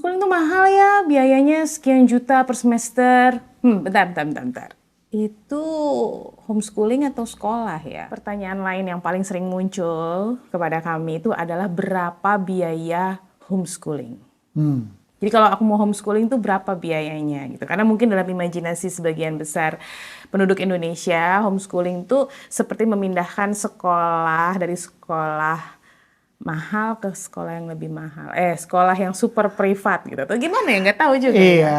homeschooling tuh mahal ya, biayanya sekian juta per semester. Bentar. Itu homeschooling atau sekolah ya? Pertanyaan lain yang paling sering muncul kepada kami itu adalah berapa biaya homeschooling. Jadi kalau aku mau homeschooling tuh berapa biayanya gitu. Karena mungkin dalam imajinasi sebagian besar penduduk Indonesia, homeschooling tuh seperti memindahkan sekolah dari sekolah mahal ke sekolah yang lebih mahal. Sekolah yang super privat gitu. Atau gimana ya, nggak tahu juga. Iya,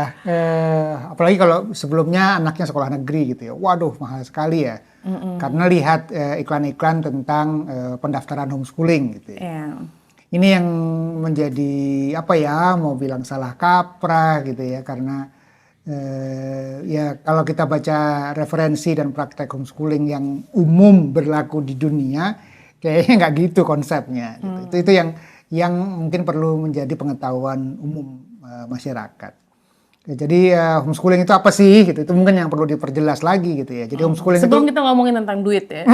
apalagi kalau sebelumnya anaknya sekolah negeri gitu ya. Waduh, mahal sekali ya. Karena lihat iklan-iklan tentang pendaftaran homeschooling gitu ya. Yeah. Ini yang menjadi apa ya, mau bilang salah kaprah gitu ya, karena ya kalau kita baca referensi dan praktek homeschooling yang umum berlaku di dunia, kayaknya nggak gitu konsepnya. Gitu. Itu yang mungkin perlu menjadi pengetahuan umum masyarakat. Ya, jadi homeschooling itu apa sih? Gitu. Itu mungkin yang perlu diperjelas lagi gitu ya. Jadi homeschooling sebelum itu, kita ngomongin tentang duit ya.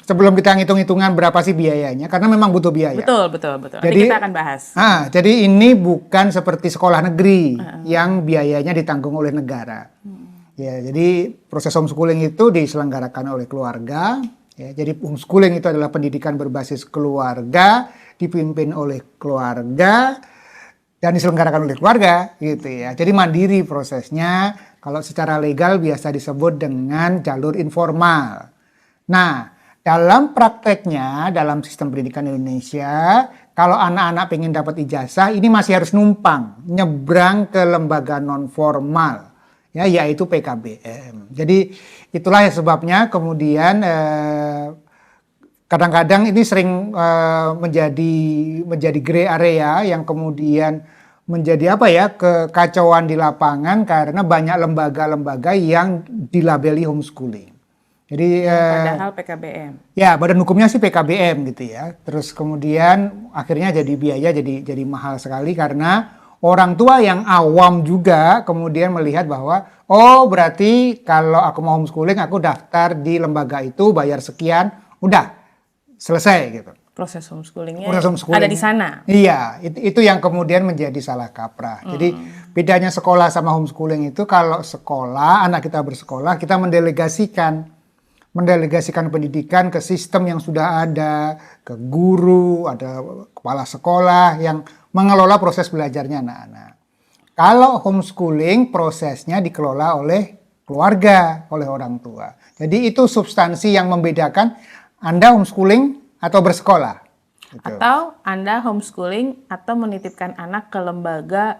sebelum kita ngitung-hitungan berapa sih biayanya, karena memang butuh biaya. Betul. Jadi Nanti kita akan bahas. Jadi ini bukan seperti sekolah negeri yang biayanya ditanggung oleh negara. Ya, jadi proses homeschooling itu diselenggarakan oleh keluarga. Ya, jadi homeschooling itu adalah pendidikan berbasis keluarga, dipimpin oleh keluarga, dan diselenggarakan oleh keluarga, gitu ya. Jadi mandiri prosesnya. Kalau secara legal biasa disebut dengan jalur informal. Nah, dalam prakteknya, dalam sistem pendidikan Indonesia, kalau anak-anak pengen dapat ijazah, ini masih harus numpang, nyebrang ke lembaga non formal, ya, yaitu PKBM. Jadi itulah sebabnya kemudian kadang-kadang ini sering menjadi gray area yang kemudian menjadi apa ya, kekacauan di lapangan karena banyak lembaga-lembaga yang dilabeli homeschooling. Jadi padahal PKBM. Ya, badan hukumnya sih PKBM gitu ya. Terus kemudian akhirnya jadi biaya jadi mahal sekali karena orang tua yang awam juga kemudian melihat bahwa oh berarti kalau aku mau homeschooling aku daftar di lembaga itu bayar sekian, udah selesai gitu. Proses homeschoolingnya ada di sana. Iya, itu yang kemudian menjadi salah kaprah. Jadi bedanya sekolah sama homeschooling itu, kalau sekolah, anak kita bersekolah, kita mendelegasikan pendidikan ke sistem yang sudah ada, ke guru, ada kepala sekolah yang mengelola proses belajarnya anak-anak. Kalau homeschooling prosesnya dikelola oleh keluarga, oleh orang tua. Jadi itu substansi yang membedakan Anda homeschooling atau bersekolah. Gitu. Atau Anda homeschooling atau menitipkan anak ke lembaga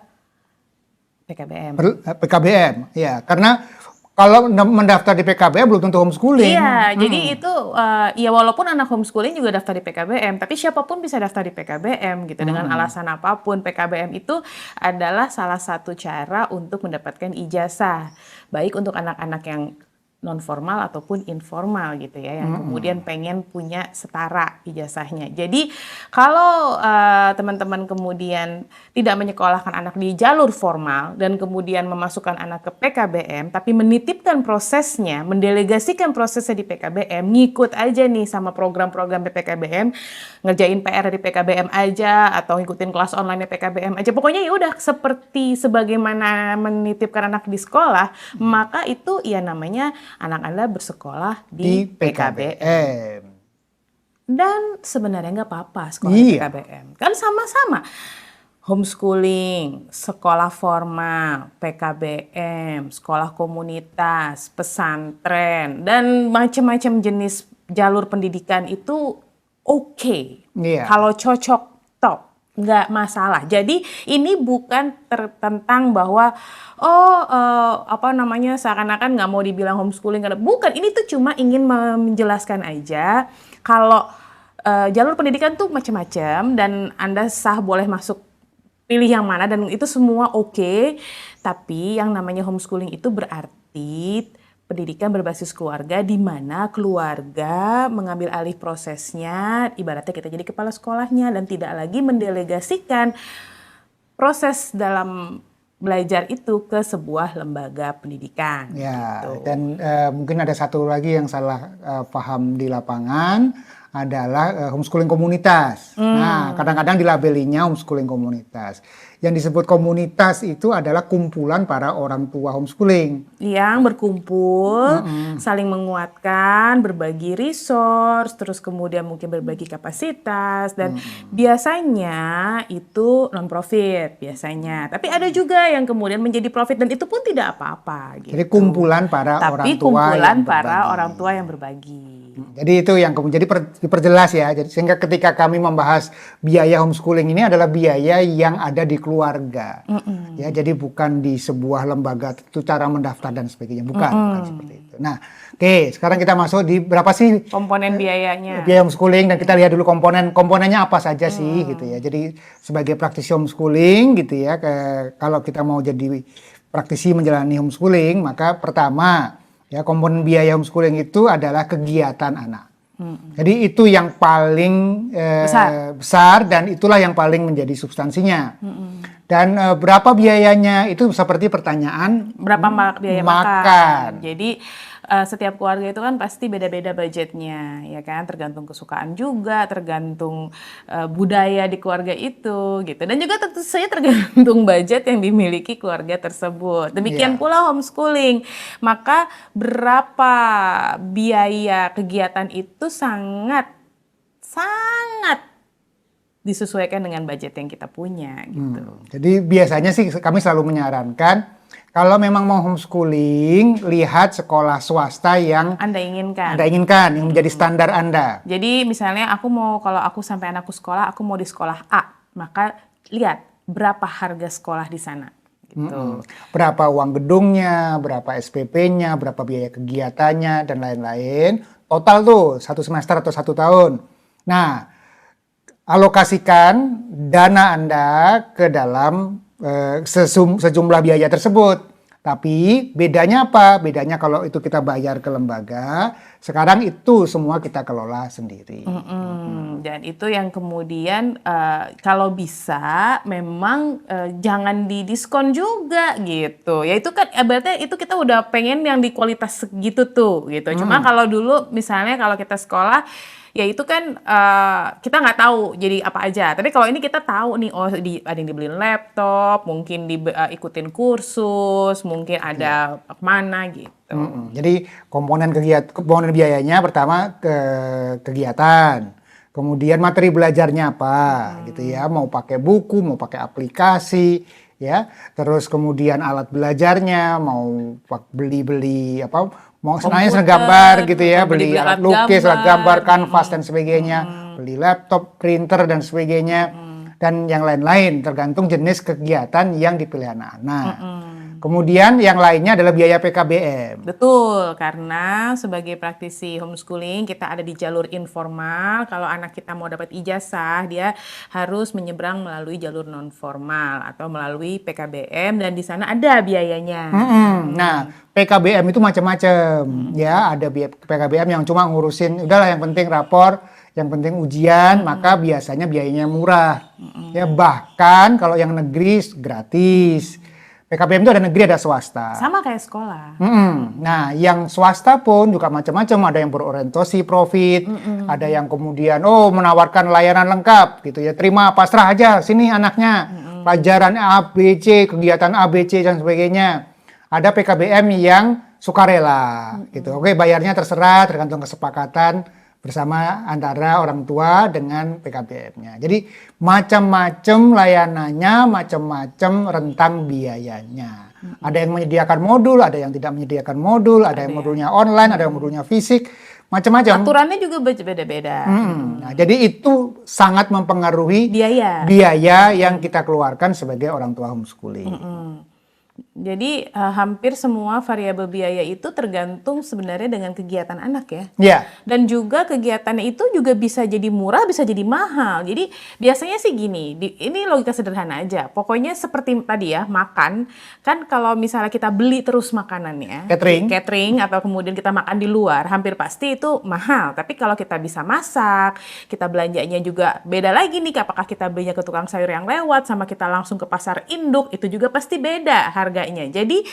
PKBM. PKBM, ya, karena kalau mendaftar di PKBM belum tentu homeschooling. Iya, jadi itu ya walaupun anak homeschooling juga daftar di PKBM, tapi siapapun bisa daftar di PKBM gitu dengan alasan apapun. PKBM itu adalah salah satu cara untuk mendapatkan ijazah, baik untuk anak-anak yang non formal ataupun informal gitu ya, yang kemudian pengen punya setara ijazahnya. Jadi kalau teman-teman kemudian tidak menyekolahkan anak di jalur formal dan kemudian memasukkan anak ke PKBM, tapi menitipkan prosesnya, mendelegasikan prosesnya di PKBM, ngikut aja nih sama program-program PKBM, ngerjain PR di PKBM aja atau ngikutin kelas online di PKBM aja. Pokoknya ya udah seperti sebagaimana menitipkan anak di sekolah, maka itu ya namanya anak Anda bersekolah di PKBM. Dan sebenarnya nggak apa-apa sekolah di PKBM. Kan sama-sama. Homeschooling, sekolah formal, PKBM, sekolah komunitas, pesantren, dan macam-macam jenis jalur pendidikan itu oke. Kalau cocok, top. Nggak masalah. Jadi ini bukan tentang bahwa seakan-akan nggak mau dibilang homeschooling. Bukan, ini tuh cuma ingin menjelaskan aja kalau jalur pendidikan tuh macam-macam dan Anda boleh masuk pilih yang mana dan itu semua oke. Tapi yang namanya homeschooling itu berarti pendidikan berbasis keluarga di mana keluarga mengambil alih prosesnya, ibaratnya kita jadi kepala sekolahnya dan tidak lagi mendelegasikan proses dalam belajar itu ke sebuah lembaga pendidikan. Ya, gitu. dan mungkin ada satu lagi yang salah paham di lapangan. adalah homeschooling komunitas. Nah, kadang-kadang dilabelinya homeschooling komunitas. Yang disebut komunitas itu adalah kumpulan para orang tua homeschooling. Yang berkumpul, saling menguatkan, berbagi resource, terus kemudian mungkin berbagi kapasitas, dan biasanya itu non-profit biasanya. Tapi ada juga yang kemudian menjadi profit dan itu pun tidak apa-apa gitu. Jadi kumpulan para orang Tapi tua kumpulan yang para berbagi. orang tua yang berbagi. Jadi itu yang kemudian diperjelas ya. Jadi sehingga ketika kami membahas biaya homeschooling ini adalah biaya yang ada di keluarga. Ya, jadi bukan di sebuah lembaga itu cara mendaftar dan sebagainya, bukan seperti itu. Nah, oke, sekarang kita masuk di berapa sih Komponen biayanya. biaya homeschooling, dan kita lihat dulu komponennya apa saja sih gitu ya. Jadi sebagai praktisi homeschooling gitu ya, kalau kita mau jadi praktisi menjalani homeschooling, maka pertama ya komponen biaya homeschooling itu adalah kegiatan anak. Jadi itu yang paling besar dan itulah yang paling menjadi substansinya. Dan berapa biayanya itu seperti pertanyaan Berapa biaya makan. makan. Jadi setiap keluarga itu kan pasti beda-beda budgetnya, ya kan? Tergantung kesukaan juga, tergantung budaya di keluarga itu, gitu. Dan juga tentu saja tergantung budget yang dimiliki keluarga tersebut. Demikian pula homeschooling. Maka berapa biaya kegiatan itu sangat disesuaikan dengan budget yang kita punya, gitu. Jadi biasanya sih kami selalu menyarankan kalau memang mau homeschooling, lihat sekolah swasta yang Anda inginkan. Anda inginkan, yang menjadi standar Anda. Jadi misalnya kalau aku sampai anakku sekolah, aku mau di sekolah A, maka lihat berapa harga sekolah di sana. Gitu. Berapa uang gedungnya, berapa SPP-nya, berapa biaya kegiatannya, dan lain-lain. Total tuh 1 semester atau 1 tahun. Nah, alokasikan dana Anda ke dalam sejumlah biaya tersebut. Tapi bedanya apa? Bedanya kalau itu kita bayar ke lembaga, sekarang itu semua kita kelola sendiri. Dan itu yang kemudian kalau bisa memang jangan didiskon juga gitu. Ya itu kan berarti itu kita udah pengen yang di kualitas segitu tuh gitu. Cuma kalau dulu misalnya kalau kita sekolah ya itu kan kita nggak tahu jadi apa aja. Tapi kalau ini kita tahu nih, oh ada yang dibeliin laptop, mungkin ikutin kursus, mungkin ada kemana gitu. Jadi komponen biayanya pertama kegiatan, kemudian materi belajarnya apa, gitu ya. Mau pakai buku, mau pakai aplikasi, ya. Terus kemudian alat belajarnya, mau beli mau senangnya seragam gambar gitu ya, beli alat lukis, alat gambar, kanvas dan sebagainya, beli laptop, printer dan sebagainya, dan yang lain-lain tergantung jenis kegiatan yang dipilih anak-anak. Kemudian yang lainnya adalah biaya PKBM. Betul, karena sebagai praktisi homeschooling kita ada di jalur informal. Kalau anak kita mau dapat ijazah, dia harus menyeberang melalui jalur non formal atau melalui PKBM dan di sana ada biayanya. Nah, PKBM itu macam-macam ya. Ada PKBM yang cuma ngurusin udahlah yang penting rapor, yang penting ujian, maka biasanya biayanya murah. Ya, bahkan kalau yang negeri gratis. PKBM itu ada negeri, ada swasta. Sama kayak sekolah. Nah, yang swasta pun juga macam-macam. Ada yang berorientasi profit, ada yang kemudian menawarkan layanan lengkap gitu ya. Terima pasrah aja sini anaknya. Pelajaran A, B, C, kegiatan A, B, C dan sebagainya. Ada PKBM yang sukarela gitu. Oke, bayarnya terserah tergantung kesepakatan bersama antara orang tua dengan PKBM-nya. Jadi macam-macam layanannya, macam-macam rentang biayanya. Ada yang menyediakan modul, ada yang tidak menyediakan modul, ada yang modulnya online, ada yang modulnya fisik, macam-macam. Aturannya juga beda-beda. Nah, jadi itu sangat mempengaruhi biaya yang kita keluarkan sebagai orang tua homeschooling. Jadi hampir semua variabel biaya itu tergantung sebenarnya dengan kegiatan anak ya. Iya. Dan juga kegiatannya itu juga bisa jadi murah, bisa jadi mahal. Jadi biasanya sih gini, ini logika sederhana aja. Pokoknya seperti tadi ya, makan. Kan kalau misalnya kita beli terus makanannya, catering atau kemudian kita makan di luar, hampir pasti itu mahal. Tapi kalau kita bisa masak, kita belanjanya juga beda lagi nih. Apakah kita belinya ke tukang sayur yang lewat, sama kita langsung ke pasar induk, itu juga pasti beda harganya. Jadi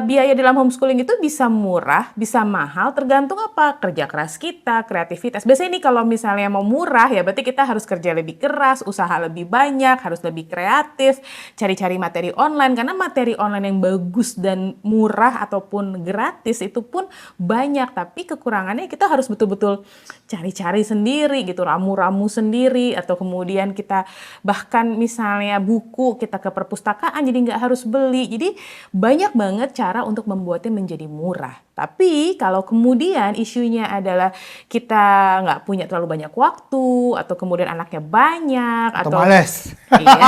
biaya dalam homeschooling itu bisa murah, bisa mahal, tergantung apa? Kerja keras kita, kreativitas. Biasanya nih kalau misalnya mau murah ya berarti kita harus kerja lebih keras, usaha lebih banyak, harus lebih kreatif, cari-cari materi online. Karena materi online yang bagus dan murah ataupun gratis itu pun banyak. Tapi kekurangannya kita harus betul-betul cari-cari sendiri gitu, ramu-ramu sendiri. Atau kemudian kita bahkan misalnya buku kita ke perpustakaan jadi nggak harus beli. Jadi banyak banget cara untuk membuatnya menjadi murah. Tapi kalau kemudian isunya adalah kita nggak punya terlalu banyak waktu, atau kemudian anaknya banyak, Atau males. Iya.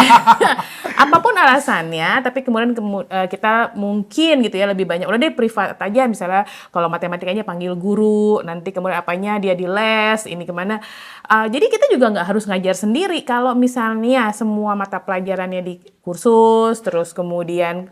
Apapun alasannya, tapi kemudian kita mungkin gitu ya lebih banyak. Udah deh privat aja, misalnya kalau matematikanya panggil guru, nanti kemudian apanya dia di les, ini kemana. Jadi kita juga nggak harus ngajar sendiri. Kalau misalnya semua mata pelajarannya di kursus, terus kemudian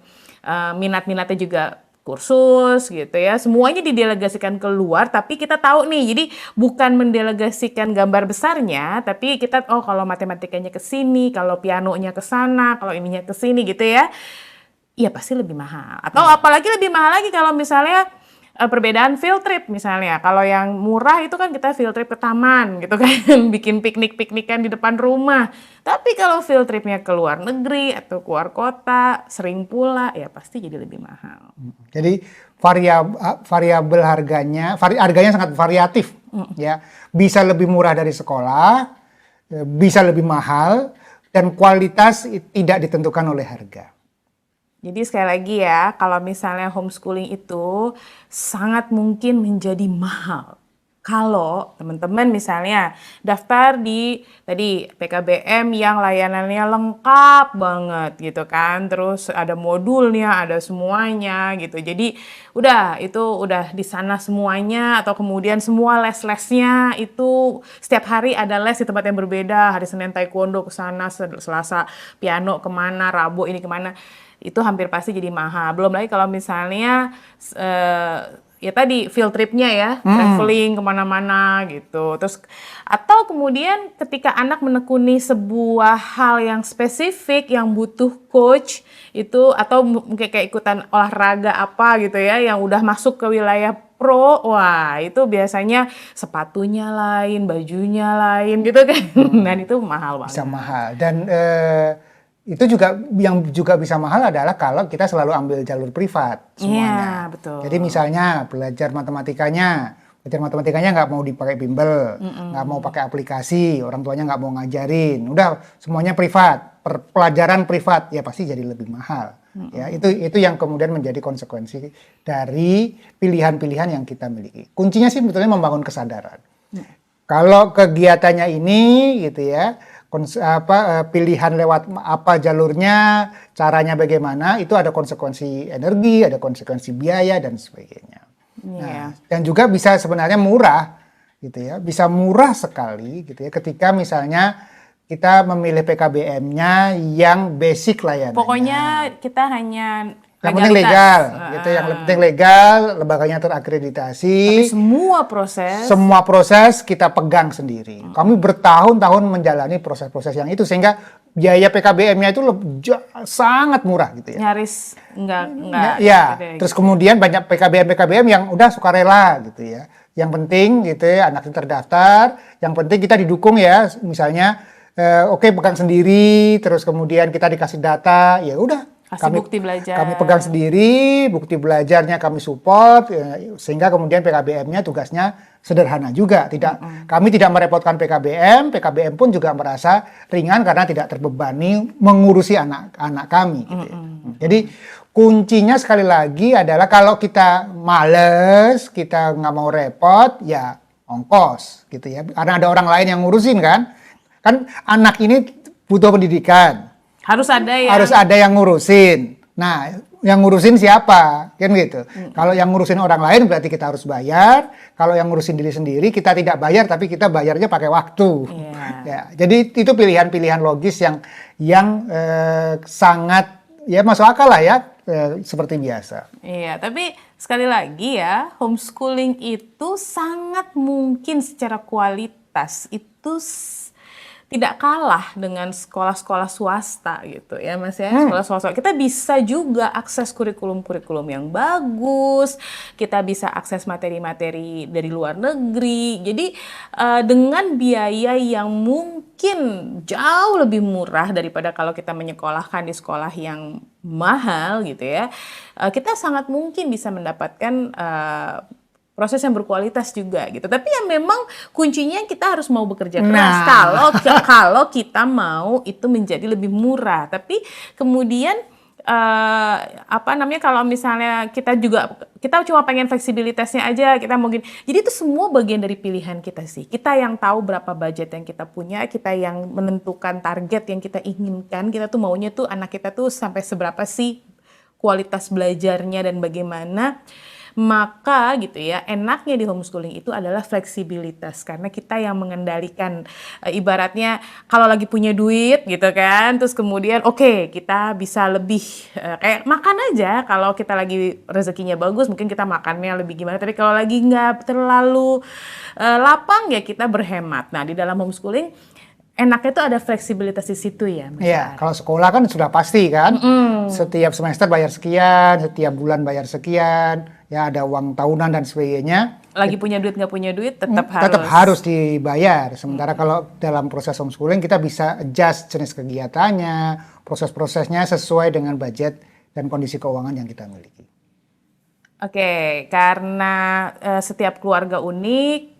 minat-minatnya juga kursus gitu ya. Semuanya didelegasikan keluar, tapi kita tahu nih. Jadi bukan mendelegasikan gambar besarnya, tapi kita kalau matematikanya ke sini, kalau pianonya ke sana, kalau ininya ke sini gitu ya. Iya pasti lebih mahal. Atau apalagi lebih mahal lagi kalau misalnya perbedaan field trip misalnya. Kalau yang murah itu kan kita field trip ke taman gitu kan, bikin piknik-piknikan di depan rumah. Tapi kalau field tripnya ke luar negeri atau keluar kota, sering pula, ya pasti jadi lebih mahal. Jadi variabel harganya sangat variatif, ya. Bisa lebih murah dari sekolah, bisa lebih mahal, dan kualitas tidak ditentukan oleh harga. Jadi sekali lagi ya, kalau misalnya homeschooling itu sangat mungkin menjadi mahal. Kalau teman-teman misalnya daftar di tadi PKBM yang layanannya lengkap banget gitu kan. Terus ada modulnya, ada semuanya gitu. Jadi itu udah di sana semuanya, atau kemudian semua les-lesnya itu setiap hari ada les di tempat yang berbeda. Hari Senin taekwondo ke sana, Selasa piano kemana, Rabu ini kemana. Itu hampir pasti jadi mahal. Belum lagi kalau misalnya ya tadi field tripnya ya, traveling kemana-mana gitu. Terus atau kemudian ketika anak menekuni sebuah hal yang spesifik yang butuh coach itu, atau mungkin kayak ikutan olahraga apa gitu ya, yang udah masuk ke wilayah pro, wah itu biasanya sepatunya lain, bajunya lain gitu kan. Dan itu mahal banget. Bisa mahal. Dan itu juga yang juga bisa mahal adalah kalau kita selalu ambil jalur privat semuanya. Iya, betul. Jadi misalnya belajar matematikanya nggak mau dipakai bimbel, nggak mau pakai aplikasi, orang tuanya nggak mau ngajarin, udah semuanya privat, pelajaran privat, ya pasti jadi lebih mahal. Ya itu yang kemudian menjadi konsekuensi dari pilihan-pilihan yang kita miliki. Kuncinya sih sebetulnya membangun kesadaran. Kalau kegiatannya ini gitu ya, pilihan lewat apa jalurnya, caranya bagaimana, itu ada konsekuensi energi, ada konsekuensi biaya dan sebagainya. Nah, dan juga bisa sebenarnya murah gitu ya, bisa murah sekali gitu ya ketika misalnya kita memilih PKBM-nya yang basic layanannya. Pokoknya kita hanya yang penting legal, gitu. Yang penting legal, lembaganya terakreditasi. Tapi semua proses kita pegang sendiri. Kami bertahun-tahun menjalani proses-proses yang itu sehingga biaya PKBM-nya itu sangat murah gitu ya. Nyaris enggak. Ya, terus kemudian banyak PKBM yang udah sukarela gitu ya. Yang penting gitu ya anak terdaftar, yang penting kita didukung ya, misalnya oke, pegang sendiri, terus kemudian kita dikasih data, ya udah. Bukti belajar. Kami pegang sendiri, bukti belajarnya kami support, sehingga kemudian PKBM-nya tugasnya sederhana juga. Kami tidak merepotkan PKBM pun juga merasa ringan karena tidak terbebani mengurusi anak-anak kami. Gitu ya. Jadi kuncinya sekali lagi adalah kalau kita males, kita nggak mau repot, ya ongkos gitu ya. Karena ada orang lain yang ngurusin kan. Kan anak ini butuh pendidikan. Harus ada yang ngurusin. Nah, yang ngurusin siapa? Kan gitu. Kalau yang ngurusin orang lain berarti kita harus bayar. Kalau yang ngurusin diri sendiri kita tidak bayar, tapi kita bayarnya pakai waktu. Ya, jadi itu pilihan-pilihan logis yang sangat ya masuk akal lah ya, seperti biasa. Iya, tapi sekali lagi ya, homeschooling itu sangat mungkin secara kualitas itu tidak kalah dengan sekolah-sekolah swasta gitu ya Mas ya. Sekolah swasta kita bisa juga akses kurikulum-kurikulum yang bagus, kita bisa akses materi-materi dari luar negeri. Jadi dengan biaya yang mungkin jauh lebih murah daripada kalau kita menyekolahkan di sekolah yang mahal gitu ya. Kita sangat mungkin bisa mendapatkan proses yang berkualitas juga gitu. Tapi ya memang kuncinya kita harus mau bekerja keras. Kalau kita mau itu menjadi lebih murah. Tapi kemudian kalau misalnya kita cuma pengen fleksibilitasnya aja, kita mungkin. Jadi itu semua bagian dari pilihan kita sih. Kita yang tahu berapa budget yang kita punya, kita yang menentukan target yang kita inginkan. Kita tuh maunya tuh anak kita tuh sampai seberapa sih kualitas belajarnya dan bagaimana. Maka gitu ya, enaknya di homeschooling itu adalah fleksibilitas karena kita yang mengendalikan ibaratnya kalau lagi punya duit gitu kan, terus kemudian oke, kita bisa lebih kayak makan aja. Kalau kita lagi rezekinya bagus mungkin kita makannya lebih gimana, tapi kalau lagi nggak terlalu lapang ya kita berhemat. Nah, di dalam homeschooling enaknya tuh ada fleksibilitas di situ ya, Mas. Iya, kalau sekolah kan sudah pasti kan, setiap semester bayar sekian, setiap bulan bayar sekian, ya ada uang tahunan dan sebagainya. Lagi punya duit nggak punya duit tetap harus dibayar. Sementara kalau dalam proses homeschooling kita bisa adjust jenis kegiatannya, proses-prosesnya sesuai dengan budget dan kondisi keuangan yang kita miliki. Oke, karena setiap keluarga unik,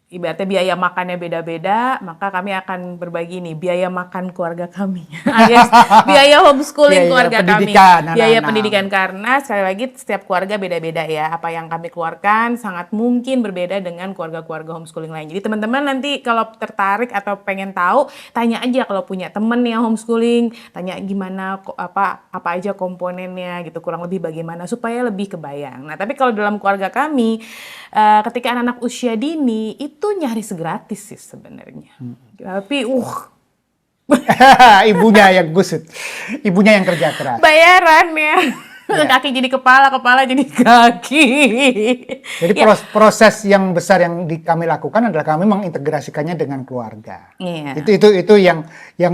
ibaratnya biaya makannya beda-beda, maka kami akan berbagi nih biaya makan keluarga kami, alias biaya homeschooling keluarga kami, biaya pendidikan karena sekali lagi setiap keluarga beda-beda ya. Apa yang kami keluarkan sangat mungkin berbeda dengan keluarga-keluarga homeschooling lain. Jadi teman-teman nanti kalau tertarik atau pengen tahu, tanya aja kalau punya temen yang homeschooling, tanya gimana apa aja komponennya gitu, kurang lebih bagaimana supaya lebih kebayang. Nah, tapi kalau dalam keluarga kami ketika anak-anak usia dini itu nyaris gratis sih sebenarnya. Tapi ibunya yang gusut. Ibunya yang kerja keras. Bayarannya. Kaki jadi kepala, kepala jadi kaki. Jadi proses yang besar yang kami lakukan adalah kami mengintegrasikannya dengan keluarga. Itu yang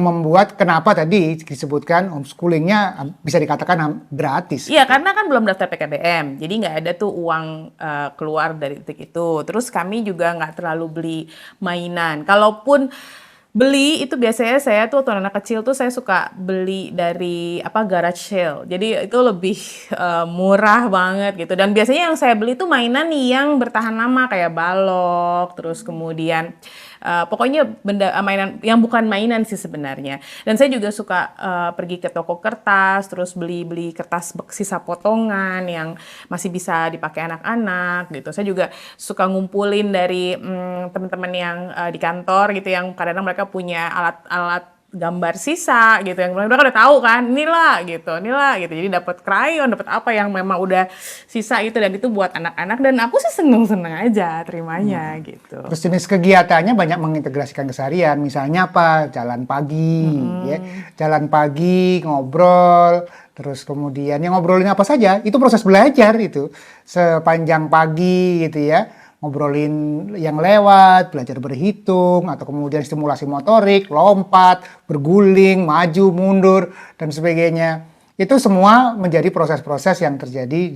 membuat kenapa tadi disebutkan homeschoolingnya bisa dikatakan gratis. Iya, karena kan belum daftar PKBM, jadi nggak ada tuh uang keluar dari titik itu. Terus kami juga nggak terlalu beli mainan. Kalaupun beli itu biasanya saya tuh waktu anak kecil tuh saya suka beli dari garage sale. Jadi itu lebih murah banget gitu. Dan biasanya yang saya beli tuh mainan yang bertahan lama kayak balok, terus kemudian pokoknya mainan yang bukan mainan sih sebenarnya. Dan saya juga suka pergi ke toko kertas, terus beli kertas sisa potongan yang masih bisa dipakai anak-anak gitu. Saya juga suka ngumpulin dari teman-teman yang di kantor gitu, yang kadang-kadang mereka punya alat-alat gambar sisa gitu, yang mereka udah tahu kan, inilah gitu. Jadi dapat krayon, dapat apa yang memang udah sisa itu, dan itu buat anak-anak, dan aku sih seneng-seneng aja terimanya gitu. Terus jenis kegiatannya banyak mengintegrasikan keseharian, misalnya apa? Jalan pagi, ya, jalan pagi, ngobrol, terus kemudian yang ngobrolin apa saja, itu proses belajar itu sepanjang pagi gitu ya. Ngobrolin yang lewat, belajar berhitung, atau kemudian stimulasi motorik, lompat, berguling, maju, mundur, dan sebagainya. Itu semua menjadi proses-proses yang terjadi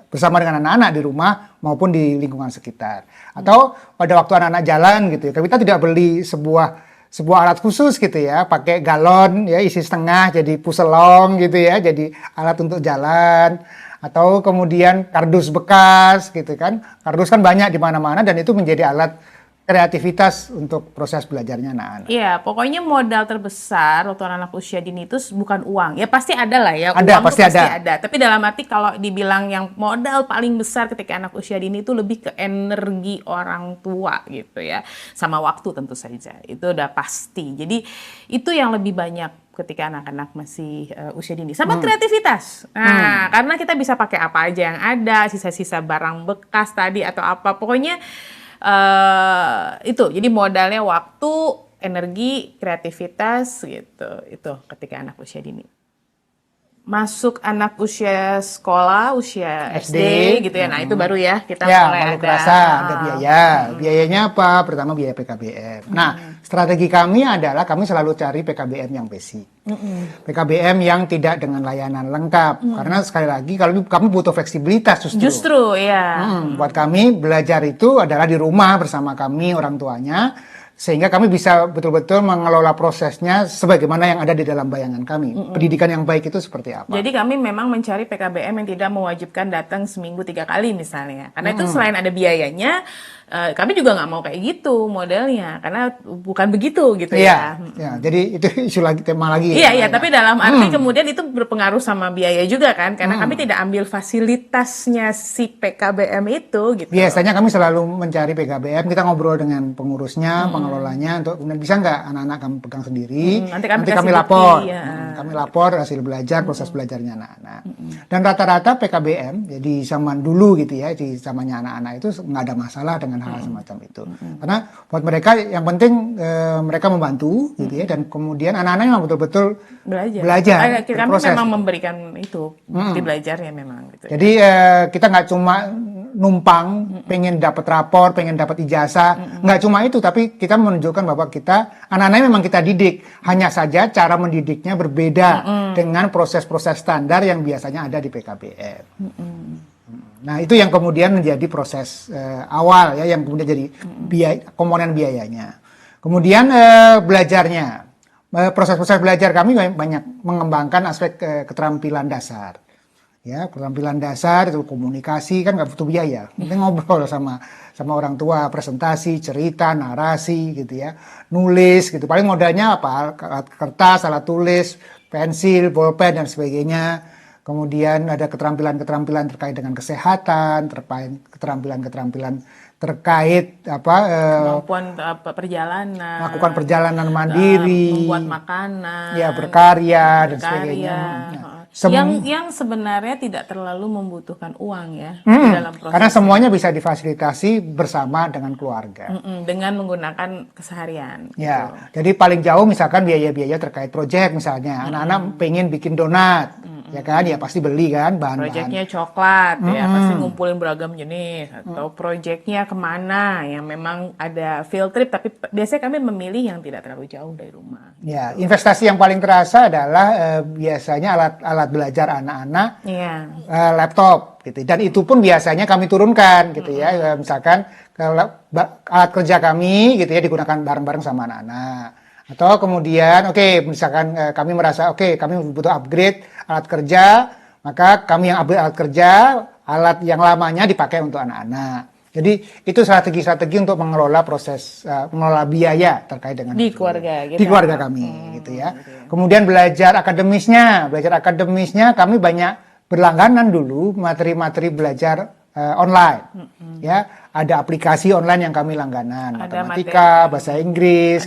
bersama dengan anak-anak di rumah maupun di lingkungan sekitar. Atau pada waktu anak-anak jalan gitu ya, kita tidak beli sebuah alat khusus gitu ya, pakai galon ya isi setengah jadi puselong gitu ya, jadi alat untuk jalan. Atau kemudian kardus bekas gitu kan. Kardus kan banyak di mana-mana dan itu menjadi alat kreativitas untuk proses belajarnya anak-anak. Iya, pokoknya modal terbesar waktu anak usia dini itu bukan uang. Ya pasti ada lah ya, uang pasti ada. Tapi dalam arti kalau dibilang yang modal paling besar ketika anak usia dini itu lebih ke energi orang tua gitu ya. Sama waktu tentu saja, itu udah pasti. Jadi itu yang lebih banyak ketika anak-anak masih usia dini. Sama kreativitas. Nah, karena kita bisa pakai apa aja yang ada, sisa-sisa barang bekas tadi atau apa. Pokoknya itu. Jadi modalnya waktu, energi, kreativitas gitu. Itu ketika anak usia dini. masuk anak usia sekolah, usia SD, gitu ya. Nah, itu baru ya kita Ya, mulai baru ada kerasa ada biaya. Biayanya apa? Pertama biaya PKBM. Nah, strategi kami adalah kami selalu cari PKBM yang basic. PKBM yang tidak dengan layanan lengkap. Karena sekali lagi kalau kami butuh fleksibilitas justru. Justru ya. Buat kami belajar itu adalah di rumah bersama kami orang tuanya. Sehingga kami bisa betul-betul mengelola prosesnya sebagaimana yang ada di dalam bayangan kami. Pendidikan yang baik itu seperti apa? Jadi kami memang mencari PKBM yang tidak mewajibkan datang seminggu 3 kali misalnya. Karena itu selain ada biayanya, kami juga nggak mau kayak gitu modelnya. Karena bukan begitu gitu Iya, ya. ya, jadi itu isu lagi, tema lagi. Iya, iya, tapi dalam arti kemudian itu berpengaruh sama biaya juga kan. Karena kami tidak ambil fasilitasnya si PKBM itu gitu. Biasanya kami selalu mencari PKBM, kita ngobrol dengan pengurusnya, pengelolanya, untuk kemudian bisa nggak anak-anak kami pegang sendiri, Nanti nanti kasih kami bukti, lapor. ya. Kami lapor hasil belajar, proses belajarnya anak-anak. Dan rata-rata PKBM, jadi zaman dulu gitu ya, di zamannya anak-anak itu nggak ada masalah dengan hal semacam itu. Karena buat mereka yang penting mereka membantu gitu ya, dan kemudian anak-anak yang betul-betul belajar Kami berproses. memang memberikan itu bukti belajarnya memang gitu. Jadi kita nggak cuma numpang, pengen dapat rapor, pengen dapat ijazah, nggak cuma itu, tapi kita menunjukkan bahwa kita anak-anaknya memang kita didik, hanya saja cara mendidiknya berbeda dengan proses-proses standar yang biasanya ada di PKBM. Nah itu yang kemudian menjadi proses awal ya, yang kemudian jadi komponen biayanya. Kemudian belajarnya, proses-proses belajar kami banyak mengembangkan aspek keterampilan dasar. Ya, keterampilan dasar itu komunikasi kan nggak butuh biaya. Penting ngobrol sama orang tua, presentasi, cerita, narasi gitu ya. Nulis gitu. Paling modalnya apa? Alat kertas, alat tulis, pensil, bolpen dan sebagainya. Kemudian ada keterampilan-keterampilan terkait dengan kesehatan, keterampilan-keterampilan terkait kemampuan perjalanan, melakukan perjalanan mandiri, membuat makanan, ya berkarya dan sebagainya. Yang sebenarnya tidak terlalu membutuhkan uang ya dalam proses. Karena semuanya bisa difasilitasi bersama dengan keluarga. Dengan menggunakan keseharian. Ya, Gitu. jadi paling jauh misalkan biaya-biaya terkait proyek misalnya, anak-anak pengen bikin donat, ya kan, ya pasti beli kan bahan-bahan. Proyeknya coklat, ya pasti ngumpulin beragam jenis. Atau proyeknya kemana yang memang ada field trip, tapi biasanya kami memilih yang tidak terlalu jauh dari rumah. Ya, investasi yang paling terasa adalah biasanya alat belajar anak-anak, laptop gitu. Dan itu pun biasanya kami turunkan gitu ya. Misalkan alat kerja kami gitu ya digunakan bareng-bareng sama anak-anak. Atau kemudian misalkan kami merasa kami butuh upgrade alat kerja, maka kami yang upgrade alat kerja, alat yang lamanya dipakai untuk anak-anak. Jadi itu strategi-strategi untuk mengelola mengelola biaya terkait dengan di keluarga gitu. Di keluarga kami gitu ya. Kemudian belajar akademisnya kami banyak berlangganan dulu materi-materi belajar online. Ya, ada aplikasi online yang kami langganan, matematika, bahasa Inggris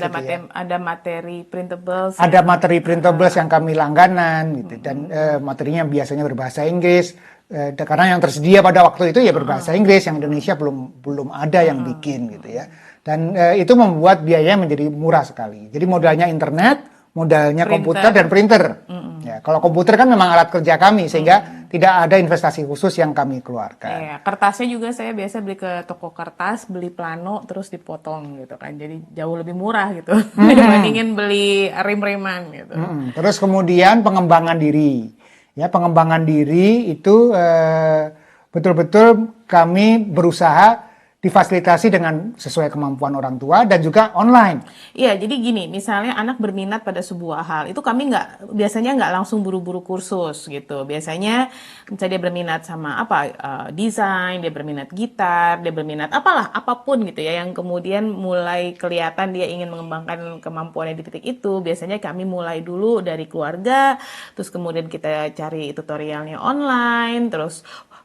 ada materi printables. Ada materi printables yang kami langganan gitu, dan materinya biasanya berbahasa Inggris. Karena yang tersedia pada waktu itu ya berbahasa Inggris, yang Indonesia belum ada yang bikin gitu ya. Dan itu membuat biayanya menjadi murah sekali. Jadi modalnya internet, modalnya komputer dan printer. Ya, kalau komputer kan memang alat kerja kami, sehingga tidak ada investasi khusus yang kami keluarkan. Ya, kertasnya juga saya biasa beli ke toko kertas, beli plano terus dipotong gitu kan. Jadi jauh lebih murah gitu dibandingin beli rim-riman gitu. Terus kemudian pengembangan diri. Ya, pengembangan diri itu betul-betul kami berusaha difasilitasi dengan sesuai kemampuan orang tua dan juga online. Iya, jadi gini, misalnya anak berminat pada sebuah hal, itu kami biasanya nggak langsung buru-buru kursus gitu. Biasanya misalnya dia berminat sama desain, dia berminat gitar, dia berminat apapun gitu ya, yang kemudian mulai kelihatan dia ingin mengembangkan kemampuannya di titik itu. Biasanya kami mulai dulu dari keluarga, terus kemudian kita cari tutorialnya online, terus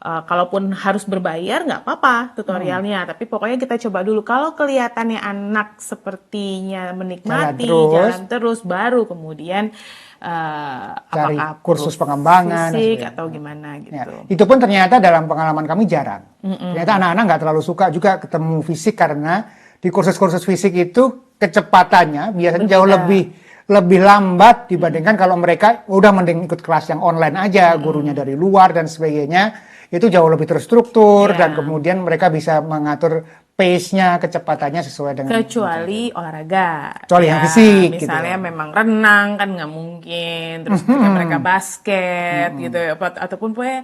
kalaupun harus berbayar nggak apa-apa tutorialnya, tapi pokoknya kita coba dulu. Kalau kelihatannya anak sepertinya menikmati, jalan terus baru kemudian cari apakah kursus pengembangan fisik atau gimana gitu. Ya, itu pun ternyata dalam pengalaman kami jarang. Ternyata anak-anak nggak terlalu suka juga ketemu fisik, karena di kursus-kursus fisik itu kecepatannya biasanya jauh lebih lebih lambat dibandingkan kalau mereka udah mending ikut kelas yang online aja, gurunya dari luar dan sebagainya. Itu jauh lebih terstruktur dan kemudian mereka bisa mengatur pace-nya, kecepatannya sesuai dengan kecuali olahraga. Kecuali yang fisik, gitu misalnya ya. memang renang kan nggak mungkin, terus ketika mereka basket gitu ya, ataupun pokoknya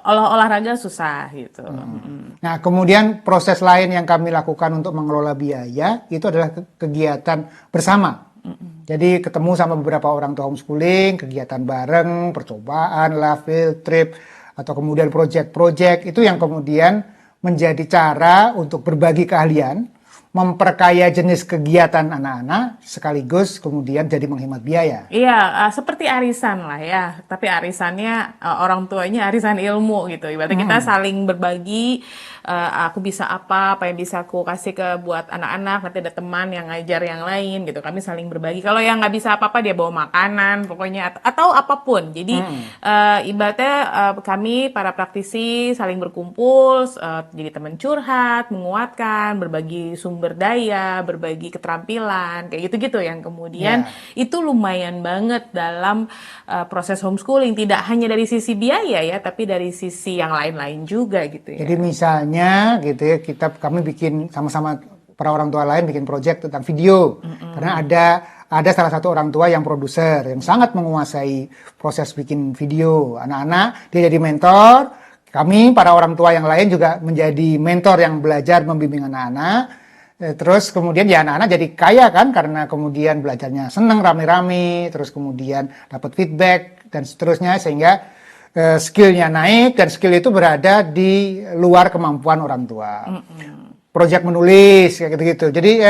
olahraga susah gitu. Nah, kemudian proses lain yang kami lakukan untuk mengelola biaya itu adalah kegiatan bersama. Jadi ketemu sama beberapa orang tua homeschooling, kegiatan bareng, percobaan lah, field trip, atau kemudian project-project itu yang kemudian menjadi cara untuk berbagi keahlian, memperkaya jenis kegiatan anak-anak, sekaligus kemudian jadi menghemat biaya. Iya, seperti arisan lah ya. Tapi arisannya orang tuanya arisan ilmu gitu. Ibaratnya kita saling berbagi. Aku bisa apa yang bisa aku kasih ke buat anak-anak. Nanti ada teman yang ngajar yang lain gitu. Kami saling berbagi. Kalau yang nggak bisa apa-apa dia bawa makanan, pokoknya atau apapun. Jadi ibaratnya kami para praktisi saling berkumpul, jadi teman curhat, menguatkan, berbagi sumber daya, berbagi keterampilan, kayak gitu-gitu yang kemudian itu lumayan banget dalam proses homeschooling, tidak hanya dari sisi biaya ya, tapi dari sisi yang lain-lain juga gitu ya. Jadi misalnya gitu ya, kami bikin sama-sama para orang tua lain bikin project tentang video. Karena ada salah satu orang tua yang produser yang sangat menguasai proses bikin video. Anak-anak dia jadi mentor, kami para orang tua yang lain juga menjadi mentor yang belajar membimbing anak-anak. Terus kemudian ya anak-anak jadi kaya kan karena kemudian belajarnya seneng rame-rame, terus kemudian dapat feedback dan seterusnya sehingga skillnya naik dan skill itu berada di luar kemampuan orang tua. Project menulis kayak gitu-gitu. Jadi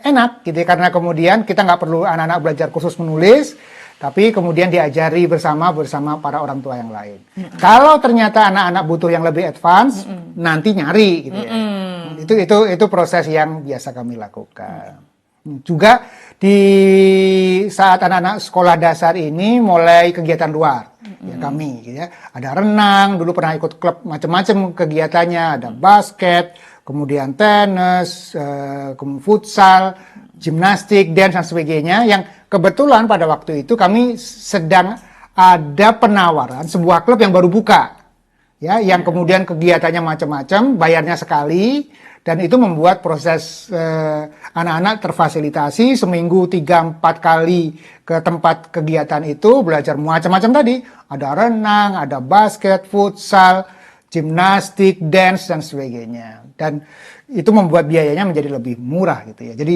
enak gitu ya, karena kemudian kita nggak perlu anak-anak belajar khusus menulis, tapi kemudian diajari bersama para orang tua yang lain. Kalau ternyata anak-anak butuh yang lebih advance, nanti nyari gitu ya. Itu proses yang biasa kami lakukan. Juga di saat anak-anak sekolah dasar ini mulai kegiatan luar ya kami gitu ya. Ada renang, dulu pernah ikut klub macam-macam kegiatannya, ada basket, kemudian tenis, kemudian futsal, gimnastik, dance dan sebagainya yang kebetulan pada waktu itu kami sedang ada penawaran sebuah klub yang baru buka. Ya, yang kemudian kegiatannya macam-macam, bayarnya sekali, dan itu membuat proses anak-anak terfasilitasi seminggu 3-4 kali ke tempat kegiatan itu, belajar macam-macam tadi. Ada renang, ada basket, futsal, gimnastik, dance, dan sebagainya. Dan itu membuat biayanya menjadi lebih murah gitu ya. Jadi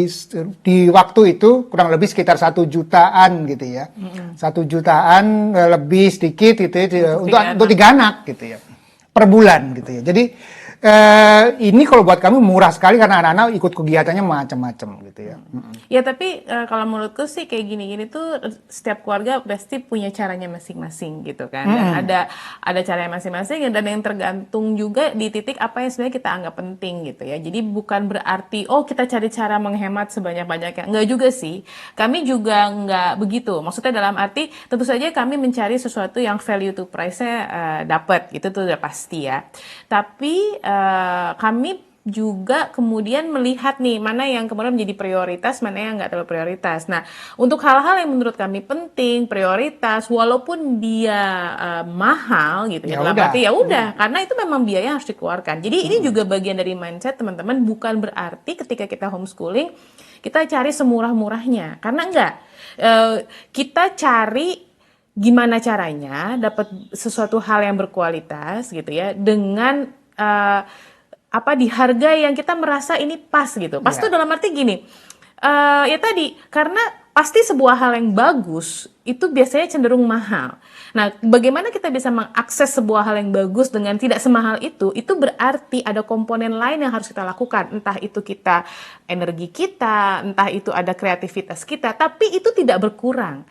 di waktu itu kurang lebih sekitar 1 jutaan gitu ya. 1 jutaan lebih sedikit gitu ya, untuk 3 anak gitu ya. Per bulan gitu ya. Jadi ini kalau buat kami murah sekali karena anak-anak ikut kegiatannya macam-macam gitu ya. Ya tapi kalau menurutku sih kayak gini-gini tuh setiap keluarga pasti punya caranya masing-masing gitu kan. Dan ada caranya masing-masing dan yang tergantung juga di titik apa yang sebenarnya kita anggap penting gitu ya. Jadi bukan berarti kita cari cara menghemat sebanyak-banyaknya. Enggak juga sih. Kami juga enggak begitu. Maksudnya dalam arti tentu saja kami mencari sesuatu yang value to price-nya dapat. Itu tuh udah pasti ya. Tapi kami juga kemudian melihat nih mana yang kemudian menjadi prioritas, mana yang nggak terlalu prioritas. Nah, untuk hal-hal yang menurut kami penting, prioritas, walaupun dia mahal gitu ya, dalam arti ya udah, karena itu memang biaya yang harus dikeluarkan. Jadi ini juga bagian dari mindset teman-teman, bukan berarti ketika kita homeschooling kita cari semurah-murahnya, karena enggak. Kita cari gimana caranya dapat sesuatu hal yang berkualitas gitu ya dengan di harga yang kita merasa ini pas gitu. Pas tuh dalam arti gini, ya tadi karena pasti sebuah hal yang bagus itu biasanya cenderung mahal. Nah, bagaimana kita bisa mengakses sebuah hal yang bagus dengan tidak semahal itu berarti ada komponen lain yang harus kita lakukan. Entah itu kita energi kita, entah itu ada kreativitas kita, tapi itu tidak berkurang.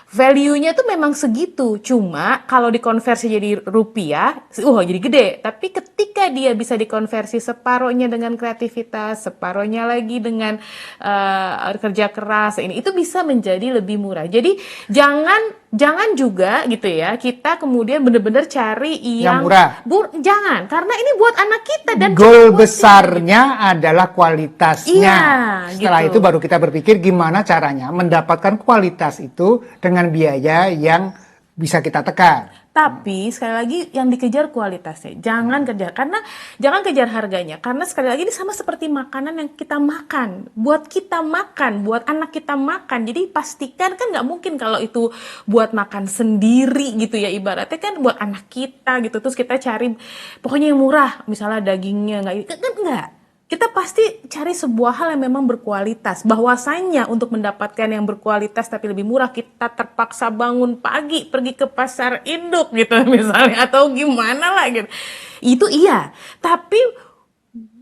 Value-nya tuh memang segitu, cuma kalau dikonversi jadi rupiah, jadi gede. Tapi ketika dia bisa dikonversi separohnya dengan kreativitas, separohnya lagi dengan kerja keras, itu bisa menjadi lebih murah. Jadi jangan jangan juga gitu ya, kita kemudian benar-benar cari Yang yang murah. jangan, karena ini buat anak kita dan Goal cepet bosen. besarnya adalah kualitasnya. Iya, Setelah gitu. itu baru kita berpikir gimana caranya mendapatkan kualitas itu dengan biaya yang bisa kita tekan. Tapi sekali lagi yang dikejar kualitasnya, jangan kejar harganya, karena sekali lagi ini sama seperti makanan yang kita makan, buat kita makan, buat anak kita makan. Jadi pastikan kan nggak mungkin kalau itu buat makan sendiri gitu ya, ibaratnya kan buat anak kita gitu, terus kita cari pokoknya yang murah, misalnya dagingnya nggak, kan enggak. Kita pasti cari sebuah hal yang memang berkualitas. Bahwasanya untuk mendapatkan yang berkualitas tapi lebih murah, kita terpaksa bangun pagi, pergi ke pasar induk gitu misalnya, atau gimana lah gitu. Itu iya, tapi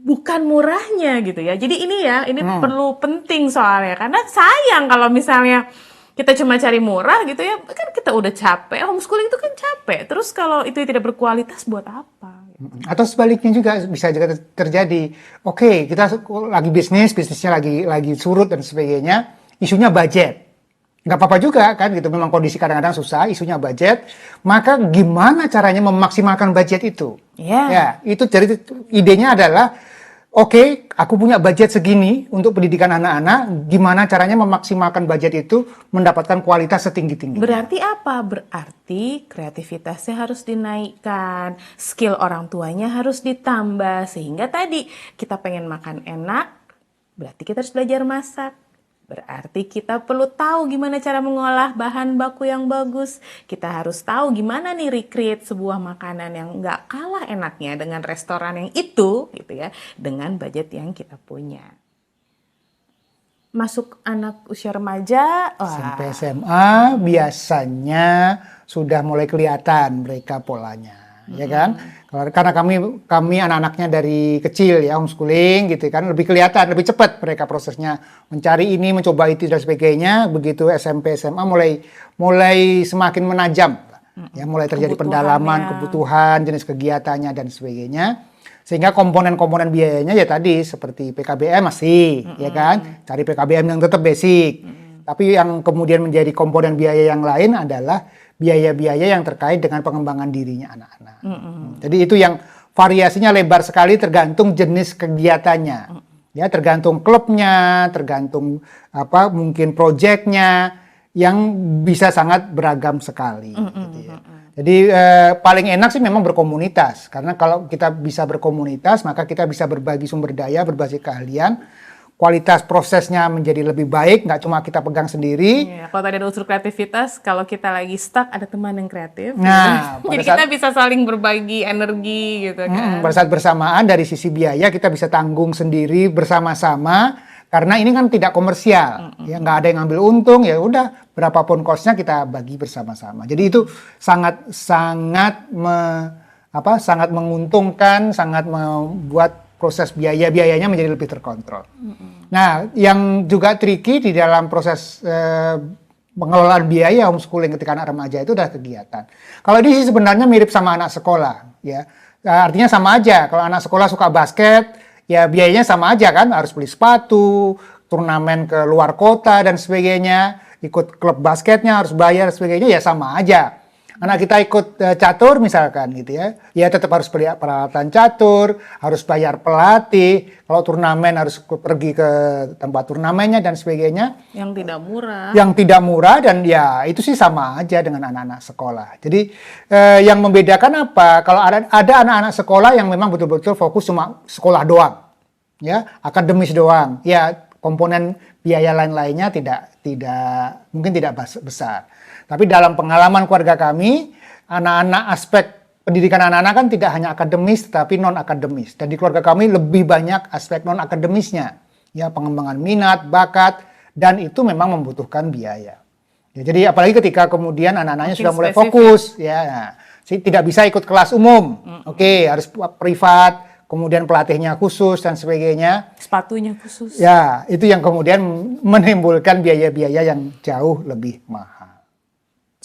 bukan murahnya gitu ya. Jadi ini perlu penting soalnya. Karena sayang kalau misalnya kita cuma cari murah gitu ya, kan kita udah capek, homeschooling itu kan capek. Terus kalau itu tidak berkualitas buat apa? Atau sebaliknya juga bisa juga terjadi. Oke, kita lagi bisnisnya lagi surut dan sebagainya. Isunya budget. Nggak apa-apa juga kan gitu. Memang kondisi kadang-kadang susah, isunya budget. Maka gimana caranya memaksimalkan budget itu? Ya, itu jadi idenya adalah oke, aku punya budget segini untuk pendidikan anak-anak. Gimana caranya memaksimalkan budget itu mendapatkan kualitas setinggi-tingginya? Berarti apa? Berarti kreativitasnya harus dinaikkan, skill orang tuanya harus ditambah, sehingga tadi kita pengen makan enak, berarti kita harus belajar masak. Berarti kita perlu tahu gimana cara mengolah bahan baku yang bagus. Kita harus tahu gimana nih recreate sebuah makanan yang nggak kalah enaknya dengan restoran yang itu, gitu ya, dengan budget yang kita punya. Masuk anak usia remaja, SMP SMA biasanya sudah mulai kelihatan mereka polanya, ya kan? Karena kami anak-anaknya dari kecil ya homeschooling gitu kan, lebih kelihatan, lebih cepat mereka prosesnya mencari ini, mencoba itu dan sebagainya. Begitu SMP SMA mulai semakin menajam, ya mulai terjadi pendalaman kebutuhan, jenis kegiatannya dan sebagainya. Sehingga komponen-komponen biayanya ya tadi seperti PKBM masih, ya kan? Cari PKBM yang tetap basic. Tapi yang kemudian menjadi komponen biaya yang lain adalah biaya-biaya yang terkait dengan pengembangan dirinya anak-anak. Jadi itu yang variasinya lebar sekali tergantung jenis kegiatannya. Ya, tergantung klubnya, tergantung mungkin proyeknya yang bisa sangat beragam sekali. Gitu ya. Jadi paling enak sih memang berkomunitas, karena kalau kita bisa berkomunitas maka kita bisa berbagi sumber daya, berbagi keahlian, kualitas prosesnya menjadi lebih baik, nggak cuma kita pegang sendiri. Iya, kalau tadi ada unsur kreativitas, kalau kita lagi stuck ada teman yang kreatif. Nah, jadi kita bisa saling berbagi energi gitu kan. Pada saat bersamaan dari sisi biaya kita bisa tanggung sendiri bersama-sama. Karena ini kan tidak komersial, ya nggak ada yang ngambil untung, ya udah berapapun cost-nya kita bagi bersama-sama. Jadi itu sangat menguntungkan, sangat membuat proses biayanya menjadi lebih terkontrol. Nah, yang juga tricky di dalam proses pengelolaan biaya homeschooling ketika anak remaja itu adalah kegiatan. Kalau ini sih sebenarnya mirip sama anak sekolah, ya artinya sama aja. Kalau anak sekolah suka basket, ya biayanya sama aja kan, harus beli sepatu, turnamen ke luar kota dan sebagainya, ikut klub basketnya harus bayar dan sebagainya, ya sama aja. Anak kita ikut catur misalkan gitu ya tetap harus beli peralatan catur, harus bayar pelatih, kalau turnamen harus pergi ke tempat turnamennya dan sebagainya. Yang tidak murah. Yang tidak murah dan ya itu sih sama aja dengan anak-anak sekolah. Jadi yang membedakan apa? Kalau ada anak-anak sekolah yang memang betul-betul fokus cuma sekolah doang, ya akademis doang, ya komponen biaya lain-lainnya mungkin tidak besar. Tapi dalam pengalaman keluarga kami, anak-anak aspek pendidikan anak-anak kan tidak hanya akademis, tetapi non-akademis. Dan di keluarga kami lebih banyak aspek non-akademisnya. Ya, pengembangan minat, bakat, dan itu memang membutuhkan biaya. Ya, jadi apalagi ketika kemudian anak-anaknya sudah mulai fokus, ya, tidak bisa ikut kelas umum. Oke, harus privat, kemudian pelatihnya khusus dan sebagainya. Sepatunya khusus. Ya, itu yang kemudian menimbulkan biaya-biaya yang jauh lebih mahal.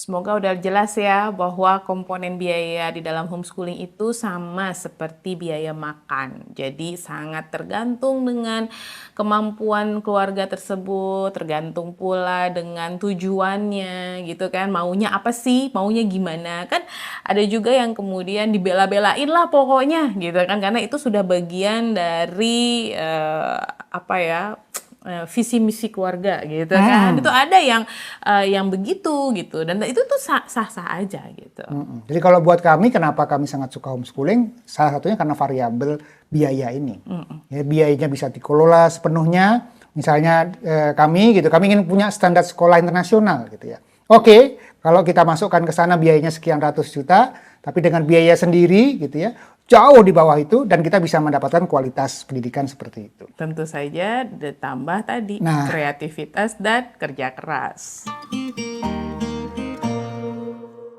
Semoga udah jelas ya bahwa komponen biaya di dalam homeschooling itu sama seperti biaya makan. Jadi sangat tergantung dengan kemampuan keluarga tersebut, tergantung pula dengan tujuannya gitu kan. Maunya apa sih? Maunya gimana? Kan ada juga yang kemudian dibela-belain lah pokoknya gitu kan, karena itu sudah bagian dari apa ya? Visi misi keluarga gitu kan. Itu ada yang begitu gitu, dan itu tuh sah-sah aja gitu. Jadi kalau buat kami, kenapa kami sangat suka homeschooling? Salah satunya karena variabel biaya ini. Ya, biayanya bisa dikelola sepenuhnya. Misalnya kami ingin punya standar sekolah internasional gitu ya. Oke, kalau kita masukkan ke sana biayanya sekian ratus juta, tapi dengan biaya sendiri gitu ya, jauh di bawah itu, dan kita bisa mendapatkan kualitas pendidikan seperti itu. Tentu saja ditambah tadi Nah, kreativitas dan kerja keras.